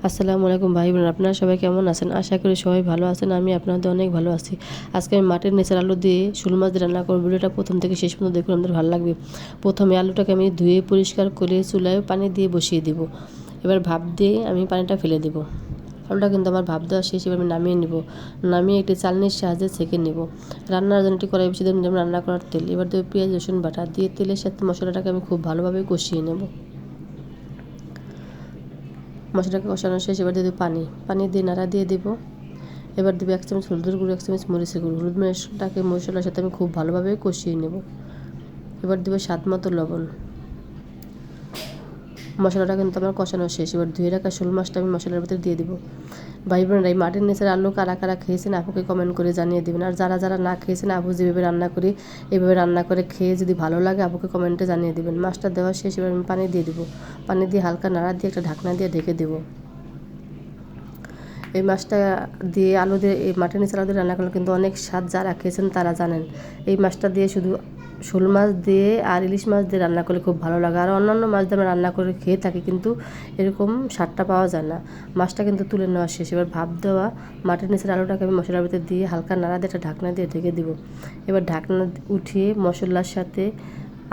আসসালামু আলাইকুম ভাই বোন, আপনারা সবাই কেমন আছেন? আশা করি সবাই ভালো আছেন। আমি আপনাদের অনেক ভালো আছি। আজকে আমি মাটির নিচের আলু দিয়ে শোল মাছ দিয়ে রান্না করব। ভিডিওটা প্রথম থেকে শেষ পর্যন্ত দেখুন, আপনাদের ভালো লাগবে। প্রথমে আলুটাকে আমি ধুয়ে পরিষ্কার করে চুলায় পানি দিয়ে বসিয়ে দেব। এবার ভাপ দিয়ে আমি পানিটা ফেলে দেব। আলুটা কিন্তু আমার ভাপ দেওয়া শেষ। এবার আমি নামিয়ে নিব। নামিয়ে একটি চালনির সাহায্যে ছেঁকে নেব। রান্নার জন্য একটি কড়াই বসিয়ে দেব রান্না করার তেল। এবার দেবো পেঁয়াজ রসুন বাটা দিয়ে তেলের সাথে মশলাটাকে আমি খুব ভালোভাবে কষিয়ে নেব। মশলাটাকে কষানো শেষ। এবার দিয়ে দেবো পানি দিয়ে নাড়া দিয়ে দেবো। এবার দেবো 1 চামচ হলুদের গুঁড়ো, 1 চামচ মরিচের গুঁড়ো। হলুদ মরিচটাকে মশলার সাথে আমি খুব ভালোভাবে কষিয়ে নেব। এবার দেবো স্বাদ মতো লবণ। মশলাটা কিন্তু আমার কষানো শেষ। এবার ধুয়ে রাখা শোল মাছটা আমি মশলার ভিতরে দিয়ে দেবো। ভাই বোনেরা, এই মাটির নিচের আলু কারা কারা খেয়েছেন আপুকে কমেন্ট করে জানিয়ে দেবেন। আর যারা যারা না খেয়েছেন, আপু যেভাবে রান্না করি এইভাবে রান্না করে খেয়ে যদি ভালো লাগে আপুকে কমেন্টে জানিয়ে দেবেন। মাছটা দেওয়া শেষ। এবার আমি পানি দিয়ে দেবো। পানি দিয়ে হালকা নাড়া দিয়ে একটা ঢাকনা দিয়ে ঢেকে দেবো। এই মাছটা দিয়ে আলু দিয়ে এই মাটির নিচের আলু দিয়ে রান্না করলে কিন্তু অনেক স্বাদ, যারা খেয়েছেন তারা জানেন। এই মাছটা দিয়ে শুধু শোল মাছ দিয়ে আর ইলিশ মাছ দিয়ে রান্না করলে খুব ভালো লাগে। আর অন্যান্য মাছ দিয়ে আমরা রান্না করে খেয়ে থাকি, কিন্তু এরকম স্বাদটা পাওয়া যায় না। মাছটা কিন্তু তুলে নেওয়া শেষ। এবার ভাপ দেওয়া মাটির নিচের আলুটাকে আমি মশলার ভিতরে দিয়ে হালকা নাড়া দিয়ে একটা ঢাকনা দিয়ে ঢেকে দিব। এবার ঢাকনা উঠিয়ে মশলার সাথে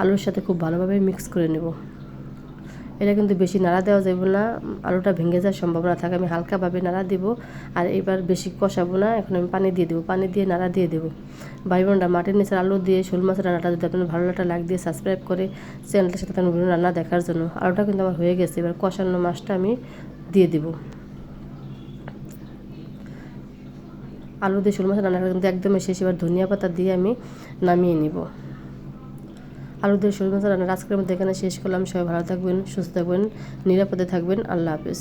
আলুর সাথে খুব ভালোভাবে মিক্স করে নেব। এটা কিন্তু বেশি নাড়া দেওয়া যাবে না, আলুটা ভেঙে যাওয়ার সম্ভাবনা থাকে। আমি হালকাভাবে নাড়া দেবো। আর এবার বেশি কষাবো না, এখন আমি পানি দিয়ে দেবো। পানি দিয়ে নাড়া দিয়ে দেবো। ভাই বোনরা, মাটির নিচের আলু দিয়ে শোল মাছের রান্নাটা যদি আপনার ভালো লাগে, লাইক দিয়ে সাবস্ক্রাইব করে চ্যানেলটার সাথে বিভিন্ন রান্না দেখার জন্য। আলুটা কিন্তু আমার হয়ে গেছে। এবার কষানো মাছটা আমি দিয়ে দেবো। আলু দিয়ে শোল মাছের রান্নাটা কিন্তু একদমই শেষ। এবার ধনিয়া পাতা দিয়ে আমি নামিয়ে নিব। আলু দিয়ে শোল মাছের রান্নার আজকের মধ্যে এখানে শেষ করলাম। সবাই ভালো থাকবেন, সুস্থ থাকবেন, নিরাপদে থাকবেন। আল্লাহ হাফেজ।